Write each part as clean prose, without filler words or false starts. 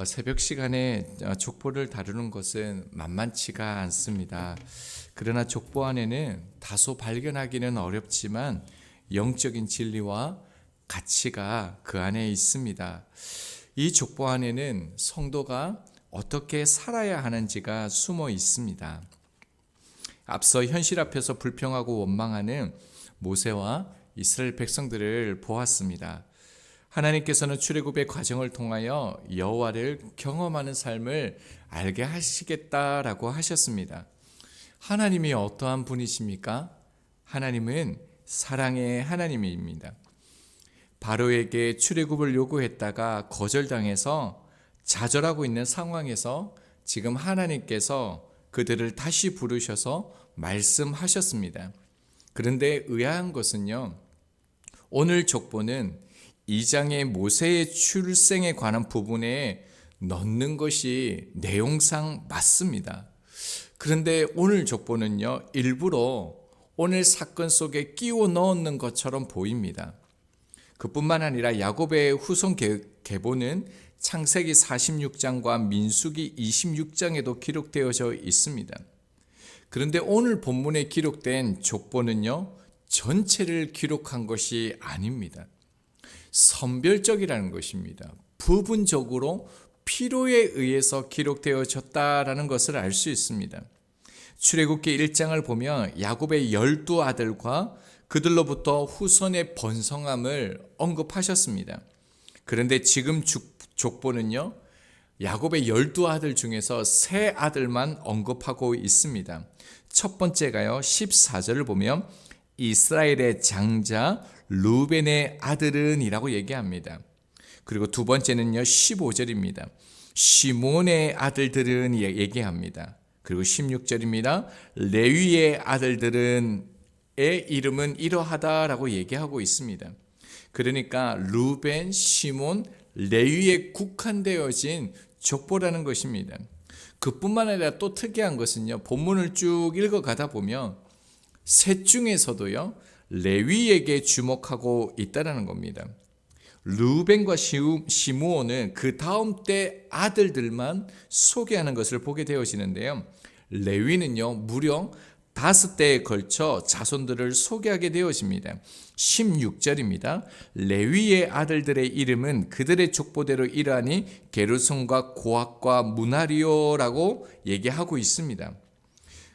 새벽 시간에 족보를 다루는 것은 만만치가 않습니다. 그러나 족보 안에는 다소 발견하기는 어렵지만 영적인 진리와 가치가 그 안에 있습니다. 이 족보 안에는 성도가 어떻게 살아야 하는지가 숨어 있습니다. 앞서 현실 앞에서 불평하고 원망하는 모세와 이스라엘 백성들을 보았습니다. 하나님께서는 출애굽의 과정을 통하여 여호와를 경험하는 삶을 알게 하시겠다라고 하셨습니다. 하나님이 어떠한 분이십니까? 하나님은 사랑의 하나님입니다. 바로에게 출애굽을 요구했다가 거절당해서 좌절하고 있는 상황에서 지금 하나님께서 그들을 다시 부르셔서 말씀하셨습니다. 그런데 의아한 것은요, 오늘 족보는 2장의 모세의 출생에 관한 부분에 넣는 것이 내용상 맞습니다. 그런데 오늘 족보는요, 일부러 오늘 사건 속에 끼워 넣는 것처럼 보입니다. 그뿐만 아니라 야곱의 후손 계보는 창세기 46장과 민수기 26장에도 기록되어져 있습니다. 그런데 오늘 본문에 기록된 족보는요, 전체를 기록한 것이 아닙니다. 선별적이라는 것입니다. 부분적으로 필요에 의해서 기록되어졌다라는 것을 알 수 있습니다. 출애굽기 1장을 보면 야곱의 12아들과 그들로부터 후손의 번성함을 언급하셨습니다. 그런데 지금 족보는요, 야곱의 12아들 중에서 3아들만 언급하고 있습니다. 첫 번째가요, 14절을 보면 이스라엘의 장자 루벤의 아들은 이라고 얘기합니다. 그리고 두 번째는요, 15절입니다. 시몬의 아들들은 얘기합니다. 그리고 16절입니다. 레위의 아들들은 의 이름은 이러하다라고 얘기하고 있습니다. 그러니까 루벤, 시몬, 레위에 국한되어진 족보라는 것입니다. 그뿐만 아니라 또 특이한 것은요, 본문을 쭉 읽어가다 보면 셋 중에서도요, 레위에게 주목하고 있다는 겁니다. 루벤과 시므온은 그 다음 때 아들들만 소개하는 것을 보게 되어지는데요, 레위는요, 무려 5대에 걸쳐 자손들을 소개하게 되어집니다. 16절입니다. 레위의 아들들의 이름은 그들의 족보대로 이러하니 게르손과 고핫과 무나리오라고 얘기하고 있습니다.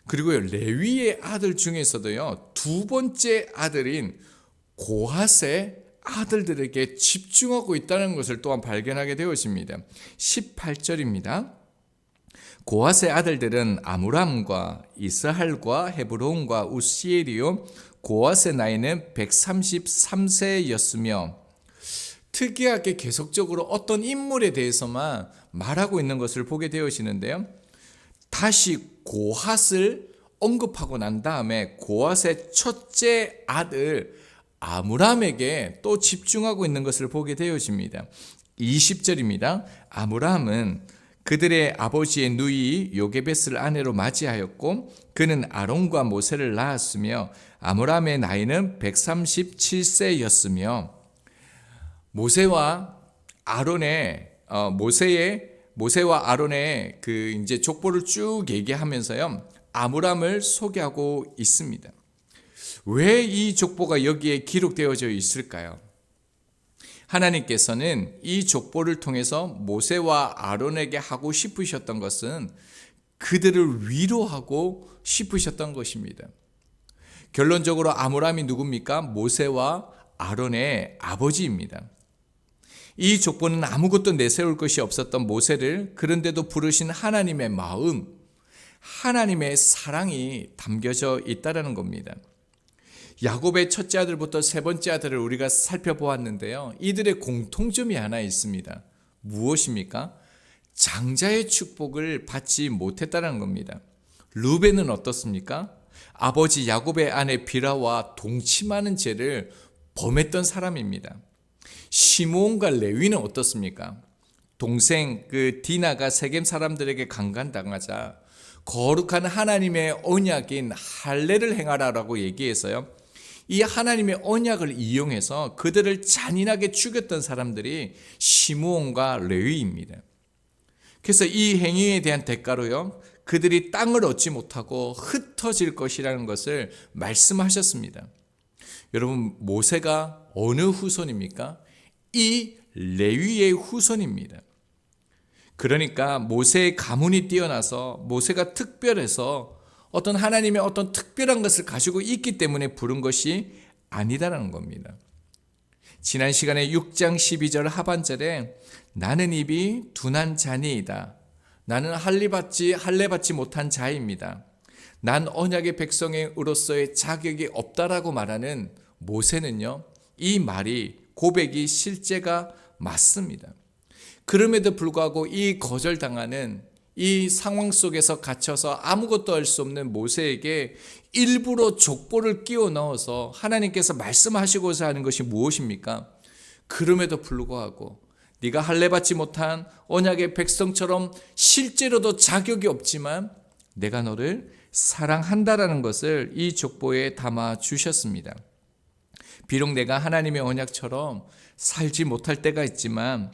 그리고요, 레위의 아들 중에서도요, 두 번째 아들인 고핫의 아들들에게 집중하고 있다는 것을 또한 발견하게 되어집니다. 18절입니다. 고핫의 아들들은 아므람과 이스할과 헤브론과 우시엘이요, 고핫의 나이는 133세였으며 특이하게 계속적으로 어떤 인물에 대해서만 말하고 있는 것을 보게 되어지는데요, 다시 고핫을 언급하고 난 다음에 고핫의 첫째 아들 아므람에게 또 집중하고 있는 것을 보게 되어집니다. 20절입니다. 아므람은 그들의 아버지의 누이 요게벳을 아내로 맞이하였고 그는 아론과 모세를 낳았으며 아므람의 나이는 137세였으며 모세와 아론의 그 이제 족보를 쭉 얘기하면서요, 아므람을 소개하고 있습니다. 왜 이 족보가 여기에 기록되어져 있을까요? 하나님께서는 이 족보를 통해서 모세와 아론에게 하고 싶으셨던 것은 그들을 위로하고 싶으셨던 것입니다. 결론적으로 아므람이 누굽니까? 모세와 아론의 아버지입니다. 이 족보는 아무것도 내세울 것이 없었던 모세를 그런데도 부르신 하나님의 마음, 하나님의 사랑이 담겨져 있다는 겁니다. 야곱의 첫째 아들부터 세 번째 아들을 우리가 살펴보았는데요, 이들의 공통점이 하나 있습니다. 무엇입니까? 장자의 축복을 받지 못했다는 겁니다. 루벤은 어떻습니까? 아버지 야곱의 아내 비라와 동침하는 죄를 범했던 사람입니다. 시므온과 레위는 어떻습니까? 동생 디나가 세겜 사람들에게 강간당하자 거룩한 하나님의 언약인 할례를 행하라라고 얘기해서요, 이 하나님의 언약을 이용해서 그들을 잔인하게 죽였던 사람들이 시므온과 레위입니다. 그래서 이 행위에 대한 대가로요, 그들이 땅을 얻지 못하고 흩어질 것이라는 것을 말씀하셨습니다. 여러분, 모세가 어느 후손입니까? 이 레위의 후손입니다. 그러니까 모세의 가문이 뛰어나서 모세가 특별해서 어떤 하나님의 어떤 특별한 것을 가지고 있기 때문에 부른 것이 아니다라는 겁니다. 지난 시간에 6장 12절 하반절에 나는 입이 둔한 자니이다. 나는 할례 받지 못한 자입니다. 난 언약의 백성으로서의 자격이 없다라고 말하는 모세는요, 이 말이 고백이 실제가 맞습니다. 그럼에도 불구하고 이 거절당하는 이 상황 속에서 갇혀서 아무것도 할 수 없는 모세에게 일부러 족보를 끼워 넣어서 하나님께서 말씀하시고자 하는 것이 무엇입니까? 그럼에도 불구하고 네가 할례 받지 못한 언약의 백성처럼 실제로도 자격이 없지만 내가 너를 사랑한다라는 것을 이 족보에 담아 주셨습니다. 비록 내가 하나님의 언약처럼 살지 못할 때가 있지만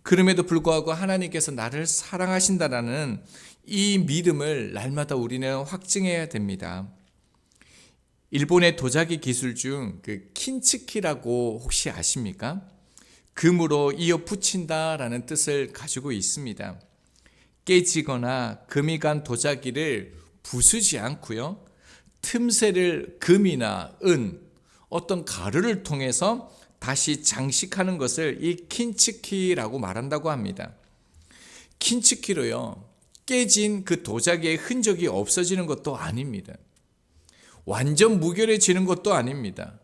그럼에도 불구하고 하나님께서 나를 사랑하신다라는 이 믿음을 날마다 우리는 확증해야 됩니다. 일본의 도자기 기술 중 그 킨츠키라고 혹시 아십니까? 금으로 이어 붙인다라는 뜻을 가지고 있습니다. 깨지거나 금이 간 도자기를 부수지 않고요, 틈새를 금이나 은, 어떤 가루를 통해서 다시 장식하는 것을 이 킨츠키라고 말한다고 합니다. 킨츠키로요, 깨진 그 도자기의 흔적이 없어지는 것도 아닙니다. 완전 무결해지는 것도 아닙니다.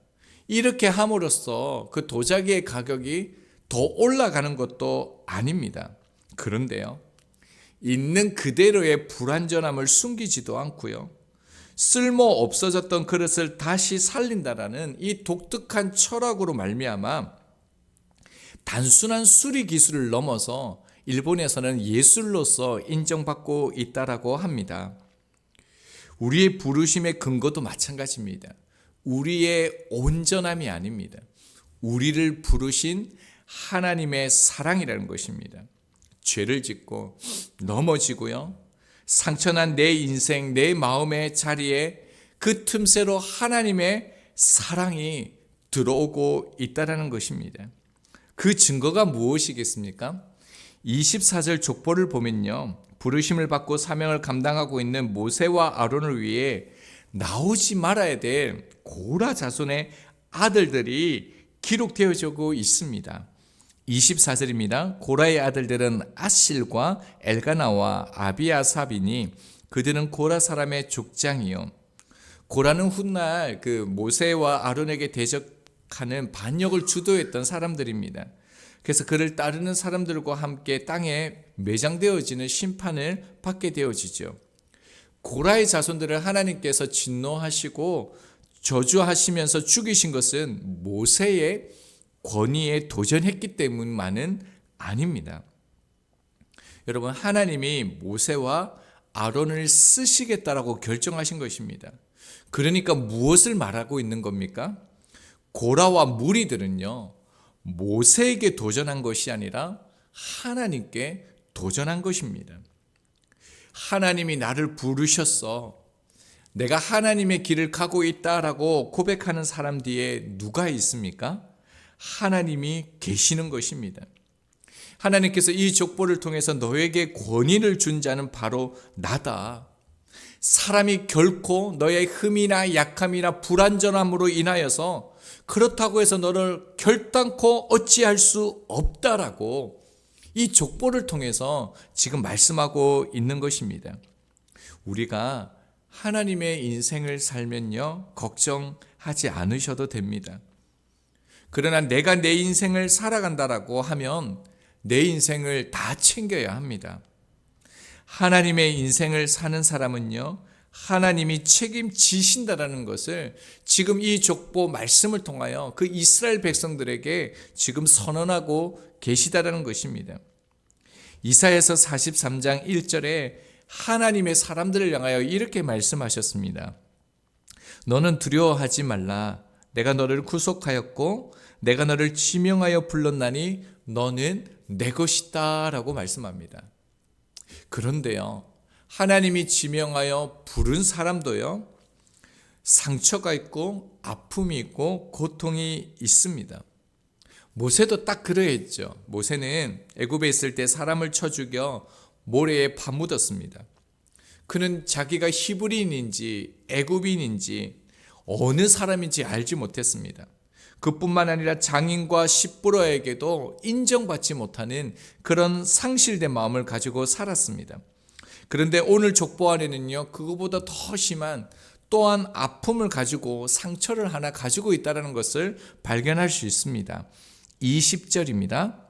이렇게 함으로써 그 도자기의 가격이 더 올라가는 것도 아닙니다. 그런데요, 있는 그대로의 불완전함을 숨기지도 않고요, 쓸모 없어졌던 그릇을 다시 살린다라는 이 독특한 철학으로 말미암아 단순한 수리 기술을 넘어서 일본에서는 예술로서 인정받고 있다라고 합니다. 우리의 부르심의 근거도 마찬가지입니다. 우리의 온전함이 아닙니다. 우리를 부르신 하나님의 사랑이라는 것입니다. 죄를 짓고 넘어지고요, 상처난 내 인생, 내 마음의 자리에 그 틈새로 하나님의 사랑이 들어오고 있다는 것입니다. 그 증거가 무엇이겠습니까? 24절 족보를 보면요, 부르심을 받고 사명을 감당하고 있는 모세와 아론을 위해 나오지 말아야 될 고라 자손의 아들들이 기록되어지고 있습니다. 24절입니다. 고라의 아들들은 아실과 엘가나와 아비아삽이니 그들은 고라 사람의 족장이요. 고라는 훗날 그 모세와 아론에게 대적하는 반역을 주도했던 사람들입니다. 그래서 그를 따르는 사람들과 함께 땅에 매장되어지는 심판을 받게 되어지죠. 고라의 자손들을 하나님께서 진노하시고 저주하시면서 죽이신 것은 모세의 권위에 도전했기 때문만은 아닙니다. 여러분, 하나님이 모세와 아론을 쓰시겠다라고 결정하신 것입니다. 그러니까 무엇을 말하고 있는 겁니까? 고라와 무리들은요, 모세에게 도전한 것이 아니라 하나님께 도전한 것입니다. 하나님이 나를 부르셨어. 내가 하나님의 길을 가고 있다라고 고백하는 사람 뒤에 누가 있습니까? 하나님이 계시는 것입니다. 하나님께서 이 족보를 통해서 너에게 권위를 준 자는 바로 나다. 사람이 결코 너의 흠이나 약함이나 불완전함으로 인하여서 그렇다고 해서 너를 결단코 어찌할 수 없다라고 이 족보를 통해서 지금 말씀하고 있는 것입니다. 우리가 하나님의 인생을 살면요, 걱정하지 않으셔도 됩니다. 그러나 내가 내 인생을 살아간다라고 하면 내 인생을 다 챙겨야 합니다. 하나님의 인생을 사는 사람은요, 하나님이 책임지신다라는 것을 지금 이 족보 말씀을 통하여 그 이스라엘 백성들에게 지금 선언하고 계시다라는 것입니다. 이사야서 43장 1절에 하나님의 사람들을 향하여 이렇게 말씀하셨습니다. 너는 두려워하지 말라. 내가 너를 구속하였고 내가 너를 지명하여 불렀나니 너는 내 것이다 라고 말씀합니다. 그런데요, 하나님이 지명하여 부른 사람도요, 상처가 있고 아픔이 있고 고통이 있습니다. 모세도 딱 그러했죠. 모세는 애굽에 있을 때 사람을 쳐 죽여 모래에 파묻었습니다. 그는 자기가 히브리인인지 애굽인인지 어느 사람인지 알지 못했습니다. 그뿐만 아니라 장인과 십부로에게도 인정받지 못하는 그런 상실된 마음을 가지고 살았습니다. 그런데 오늘 족보 안에는요, 그거보다 더 심한 또한 아픔을 가지고 상처를 하나 가지고 있다는 것을 발견할 수 있습니다. 20절입니다.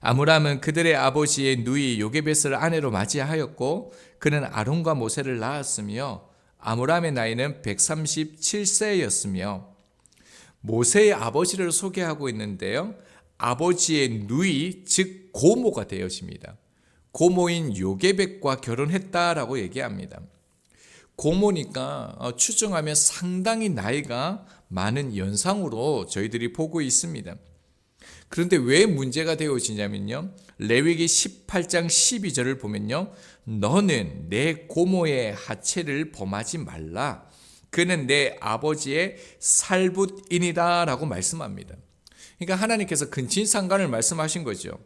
아므람은 그들의 아버지의 누이 요게벳을 아내로 맞이하였고 그는 아론과 모세를 낳았으며 아므람의 나이는 137세였으며 모세의 아버지를 소개하고 있는데요, 아버지의 누이 즉 고모가 되어집니다. 고모인 요게벳과 결혼했다라고 얘기합니다. 고모니까 추정하면 상당히 나이가 많은 연상으로 저희들이 보고 있습니다. 그런데 왜 문제가 되어지냐면요, 레위기 18장 12절을 보면요, 너는 내 고모의 하체를 범하지 말라. 그는 내 아버지의 살붓인이다 라고 말씀합니다. 그러니까 하나님께서 근친상간을 말씀하신 거죠.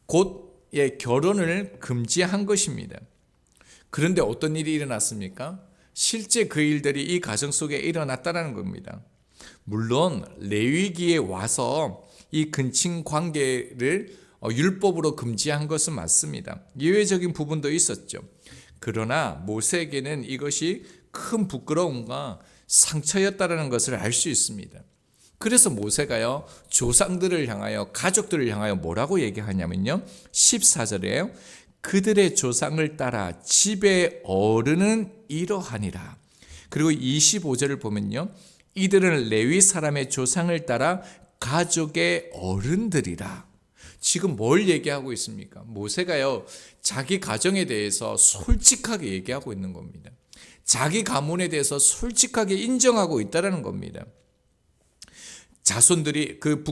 곧 결혼을 금지한 것입니다. 그런데 어떤 일이 일어났습니까? 실제 그 일들이 이 가정 속에 일어났다는 겁니다. 물론 레위기에 와서 이 근친 관계를 율법으로 금지한 것은 맞습니다. 예외적인 부분도 있었죠. 그러나 모세에게는 이것이 큰 부끄러움과 상처였다는 것을 알 수 있습니다. 그래서 모세가요, 조상들을 향하여, 가족들을 향하여 뭐라고 얘기하냐면요, 14절에요. 그들의 조상을 따라 집의 어른은 이러하니라. 그리고 25절을 보면요, 이들은 레위 사람의 조상을 따라 가족의 어른들이라. 지금 뭘 얘기하고 있습니까? 모세가요, 자기 가정에 대해서 솔직하게 얘기하고 있는 겁니다. 자기 가문에 대해서 솔직하게 인정하고 있다는 겁니다. 자손들이 그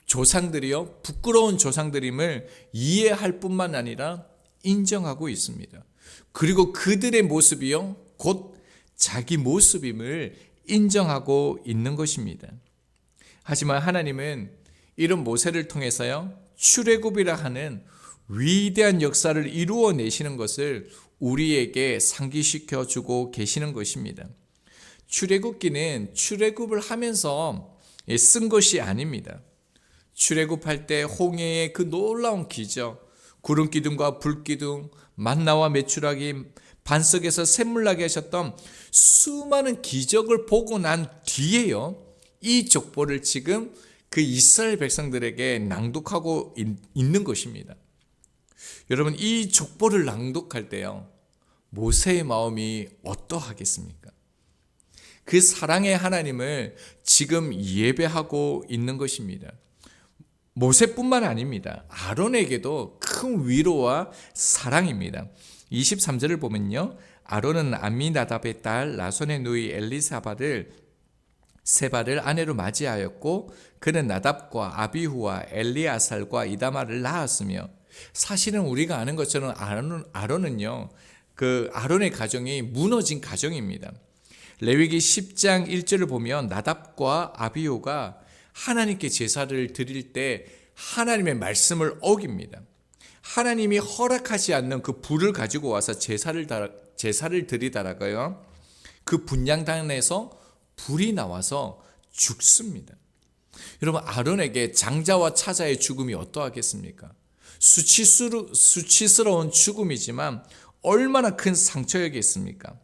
조상들이요, 부끄러운 조상들임을 이해할 뿐만 아니라 인정하고 있습니다. 그리고 그들의 모습이요, 곧 자기 모습임을 인정하고 있는 것입니다. 하지만 하나님은 이런 모세를 통해서요, 출애굽이라 하는 위대한 역사를 이루어내시는 것을 우리에게 상기시켜 주고 계시는 것입니다. 출애굽기는 출애굽을 하면서 쓴 것이 아닙니다. 출애굽할 때 홍해의 그 놀라운 기적, 구름 기둥과 불 기둥, 만나와 메추라기, 반석에서 샘물 나게 하셨던 수많은 기적을 보고 난 뒤에요, 이 족보를 지금 그 이스라엘 백성들에게 낭독하고 있는 것입니다. 여러분, 이 족보를 낭독할 때요, 모세의 마음이 어떠하겠습니까? 그 사랑의 하나님을 지금 예배하고 있는 것입니다. 모세뿐만 아닙니다. 아론에게도 큰 위로와 사랑입니다. 23절을 보면요, 아론은 암미나답의 딸 나손의 누이 엘리사바를 세바를 아내로 맞이하였고 그는 나답과 아비후와 엘리아살과 이다마를 낳았으며, 사실은 우리가 아는 것처럼 아론은요, 그 아론의 가정이 무너진 가정입니다. 레위기 10장 1절을 보면 나답과 아비후가 하나님께 제사를 드릴 때 하나님의 말씀을 어깁니다. 하나님이 허락하지 않는 그 불을 가지고 와서 제사를 드리다라고요, 그 분향단에서 불이 나와서 죽습니다. 여러분, 아론에게 장자와 차자의 죽음이 어떠하겠습니까? 수치스러운 죽음이지만 얼마나 큰 상처였겠습니까?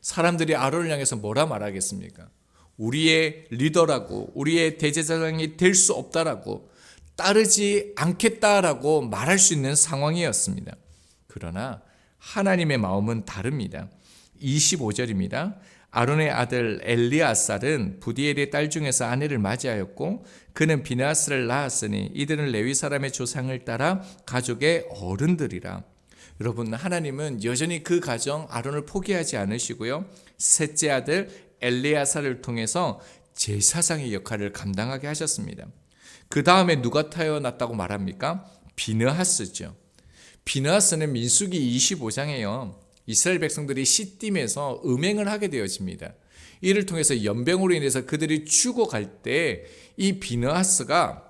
사람들이 아론을 향해서 뭐라 말하겠습니까? 우리의 리더라고, 우리의 대제사장이 될 수 없다라고, 따르지 않겠다라고 말할 수 있는 상황이었습니다. 그러나 하나님의 마음은 다릅니다. 25절입니다. 아론의 아들 엘리아살은 부디엘의 딸 중에서 아내를 맞이하였고 그는 비느하스를 낳았으니 이들은 레위 사람의 조상을 따라 가족의 어른들이라. 여러분, 하나님은 여전히 그 가정 아론을 포기하지 않으시고요, 셋째 아들 엘리아살을 통해서 제사장의 역할을 감당하게 하셨습니다. 그 다음에 누가 태어났다고 말합니까? 비느하스죠. 비느하스는 민수기 25장에요. 이스라엘 백성들이 시딤에서 음행을 하게 되어집니다. 이를 통해서 연병으로 인해서 그들이 죽어갈 때 이 비느하스가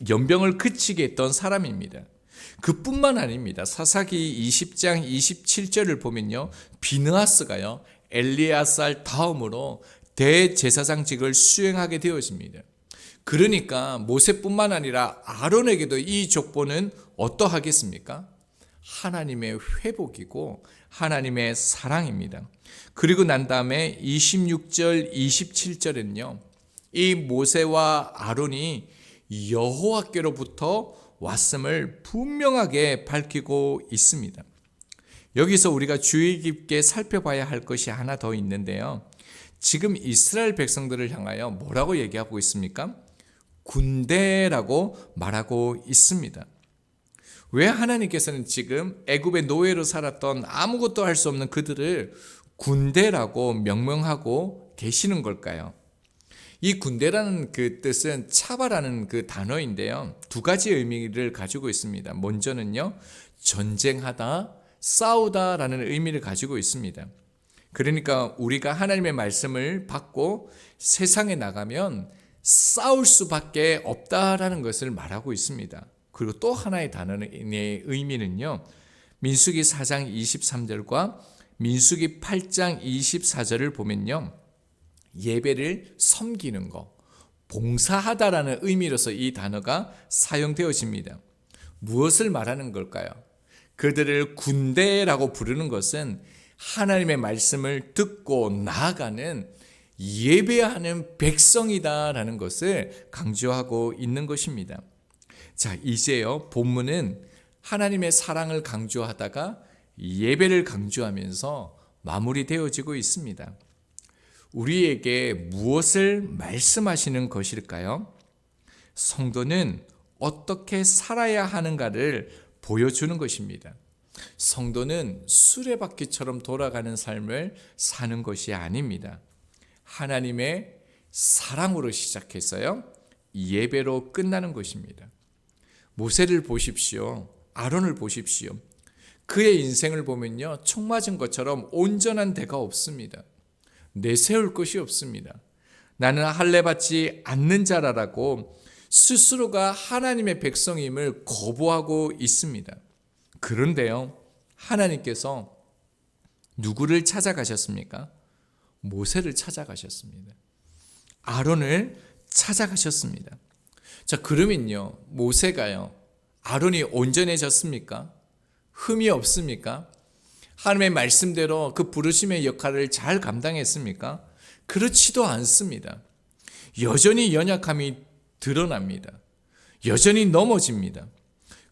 연병을 그치게 했던 사람입니다. 그뿐만 아닙니다. 사사기 20장 27절을 보면요, 비느하스가요 엘리야살 다음으로 대제사장직을 수행하게 되어집니다. 그러니까 모세뿐만 아니라 아론에게도 이 족보는 어떠하겠습니까? 하나님의 회복이고 하나님의 사랑입니다. 그리고 난 다음에 26절 27절은요, 이 모세와 아론이 여호와께로부터 왔음을 분명하게 밝히고 있습니다. 여기서 우리가 주의 깊게 살펴봐야 할 것이 하나 더 있는데요. 지금 이스라엘 백성들을 향하여 뭐라고 얘기하고 있습니까? 군대라고 말하고 있습니다. 왜 하나님께서는 지금 애굽의 노예로 살았던 아무것도 할 수 없는 그들을 군대라고 명명하고 계시는 걸까요? 이 군대라는 그 뜻은 차바라는 그 단어인데요, 두 가지 의미를 가지고 있습니다. 먼저는요, 전쟁하다, 싸우다라는 의미를 가지고 있습니다. 그러니까 우리가 하나님의 말씀을 받고 세상에 나가면 싸울 수밖에 없다라는 것을 말하고 있습니다. 그리고 또 하나의 단어의 의미는요, 민수기 4장 23절과 민수기 8장 24절을 보면요, 예배를 섬기는 것, 봉사하다라는 의미로서 이 단어가 사용되어집니다. 무엇을 말하는 걸까요? 그들을 군대라고 부르는 것은 하나님의 말씀을 듣고 나아가는 예배하는 백성이다라는 것을 강조하고 있는 것입니다. 자, 이제요, 본문은 하나님의 사랑을 강조하다가 예배를 강조하면서 마무리되어지고 있습니다. 우리에게 무엇을 말씀하시는 것일까요? 성도는 어떻게 살아야 하는가를 보여주는 것입니다. 성도는 수레바퀴처럼 돌아가는 삶을 사는 것이 아닙니다. 하나님의 사랑으로 시작해서요, 예배로 끝나는 것입니다. 모세를 보십시오. 아론을 보십시오. 그의 인생을 보면요, 총 맞은 것처럼 온전한 데가 없습니다. 내세울 것이 없습니다. 나는 할례 받지 않는 자라라고 스스로가 하나님의 백성임을 거부하고 있습니다. 그런데요, 하나님께서 누구를 찾아가셨습니까? 모세를 찾아가셨습니다. 아론을 찾아가셨습니다. 자, 그러면요, 모세가요, 아론이 온전해졌습니까? 흠이 없습니까? 하나님의 말씀대로 그 부르심의 역할을 잘 감당했습니까? 그렇지도 않습니다. 여전히 연약함이 드러납니다. 여전히 넘어집니다.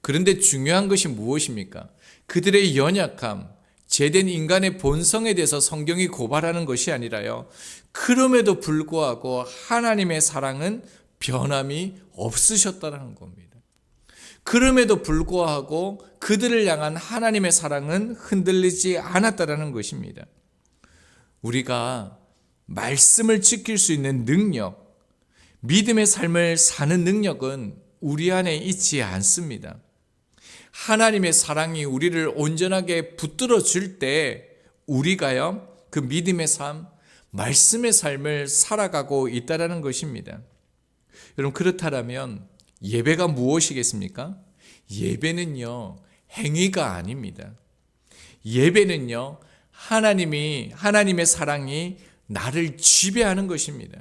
그런데 중요한 것이 무엇입니까? 그들의 연약함, 죄된 인간의 본성에 대해서 성경이 고발하는 것이 아니라요, 그럼에도 불구하고 하나님의 사랑은 변함이 없으셨다는 겁니다. 그럼에도 불구하고 그들을 향한 하나님의 사랑은 흔들리지 않았다는 것입니다. 우리가 말씀을 지킬 수 있는 능력, 믿음의 삶을 사는 능력은 우리 안에 있지 않습니다. 하나님의 사랑이 우리를 온전하게 붙들어 줄 때 우리가요, 그 믿음의 삶, 말씀의 삶을 살아가고 있다는 것입니다. 여러분, 그렇다면 예배가 무엇이겠습니까? 예배는요, 행위가 아닙니다. 예배는요, 하나님의 사랑이 나를 지배하는 것입니다.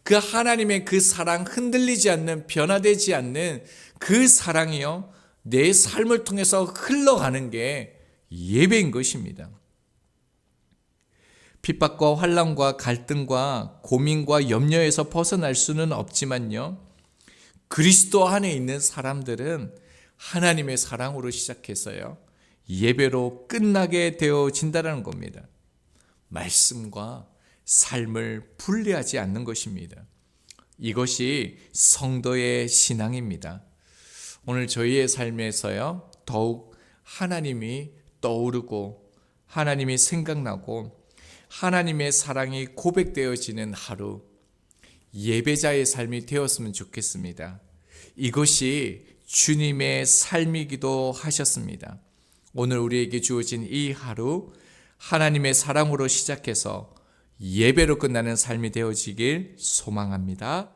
그 하나님의 그 사랑, 흔들리지 않는, 변화되지 않는 그 사랑이요, 내 삶을 통해서 흘러가는 게 예배인 것입니다. 핍박과 환난과 갈등과 고민과 염려에서 벗어날 수는 없지만요, 그리스도 안에 있는 사람들은 하나님의 사랑으로 시작해서요, 예배로 끝나게 되어진다는 겁니다. 말씀과 삶을 분리하지 않는 것입니다. 이것이 성도의 신앙입니다. 오늘 저희의 삶에서요, 더욱 하나님이 떠오르고 하나님이 생각나고 하나님의 사랑이 고백되어지는 하루, 예배자의 삶이 되었으면 좋겠습니다. 이것이 주님의 삶이기도 하셨습니다. 오늘 우리에게 주어진 이 하루 하나님의 사랑으로 시작해서 예배로 끝나는 삶이 되어지길 소망합니다.